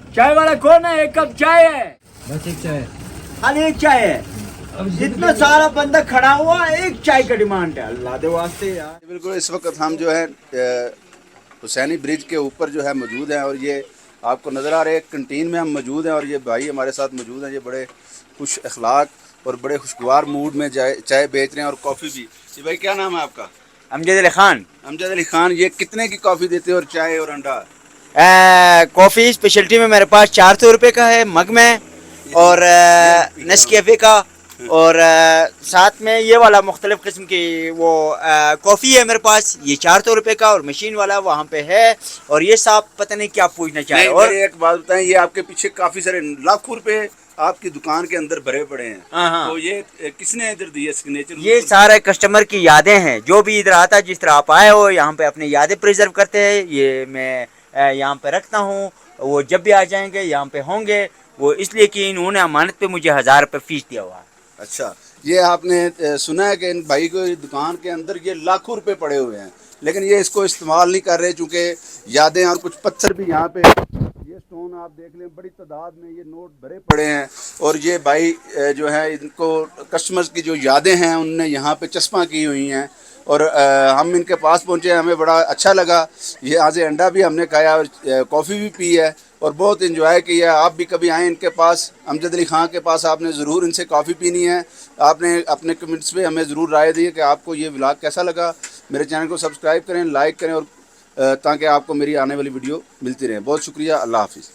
चाय वाला कौन है? एक कप चाय है, बस एक चाय। खाली एक चाय है। इतना सारा बंदा खड़ा हुआ, एक चाय का डिमांड है। अल्लाह दे वास्ते यार। बिल्कुल इस वक्त हम जो है हुसैनी ब्रिज के ऊपर जो है मौजूद हैं और ये आपको नज़र आ रहे हैं कंटीन में हम मौजूद हैं और ये भाई हमारे साथ मौजूद हैं। ये बड़े खुश अखलाक और बड़े खुशगवार मूड में चाय बेच रहे हैं और कॉफ़ी भी। ये भाई क्या नाम है आपका? अमजद अली खान। अमजद अली खान। ये कितने की कॉफ़ी देते हो और चाय और अंडा? कॉफ़ी स्पेशलिटी में मेरे पास 400 रुपये का है मग में, और नेस्कैफे का, और साथ में ये वाला मुख्तलिफ किस्म की वो कॉफ़ी है मेरे पास, ये 400 रुपये का, और मशीन वाला वहाँ पे है। और ये साहब पता नहीं क्या पूछना चाह रहे हैं। और एक बात बताएं, ये आपके पीछे काफ़ी सारे लाखों रुपए आपकी दुकान के अंदर भरे पड़े हैं। हाँ। तो ये किसने इधर दिए सिग्नेचर? ये सारे कस्टमर की यादें हैं, जो भी इधर आता है, जिस तरह आप आए हो यहाँ पे अपनी यादें प्रिजर्व करते हैं। ये मैं यहाँ पे रखता हूँ, वो जब भी आ जाएंगे यहाँ पे होंगे, वो इसलिए कि इन्होंने अमानत पे मुझे 1000 रुपये फीस दिया हुआ है। अच्छा, ये आपने सुना है कि इन भाई को दुकान के अंदर ये लाखों रुपए पड़े हुए हैं, लेकिन ये इसको इस्तेमाल नहीं कर रहे चूँकि यादें और कुछ पत्थर भी यहाँ पे, ये स्टोन आप देख लें बड़ी तादाद में ये नोट भरे पड़े हैं। और ये भाई जो है इनको कस्टमर्स की जो यादें हैं उनने यहाँ पे चस्पा की हुई हैं। और हम इनके पास पहुँचे, हमें बड़ा अच्छा लगा। ये आज अंडा भी हमने खाया और कॉफ़ी भी पी है और बहुत इन्जॉय किया। आप भी कभी आएँ इनके पास, अमजद अली खान के पास, आपने ज़रूर इनसे कॉफ़ी पीनी है। आपने अपने कमेंट्स पे हमें ज़रूर राय दी कि आपको ये व्लॉग कैसा लगा। मेरे चैनल को सब्सक्राइब करें, लाइक करें और ताकि आपको मेरी आने वाली वीडियो मिलती रहे। बहुत शुक्रिया, अल्लाह हाफिज़।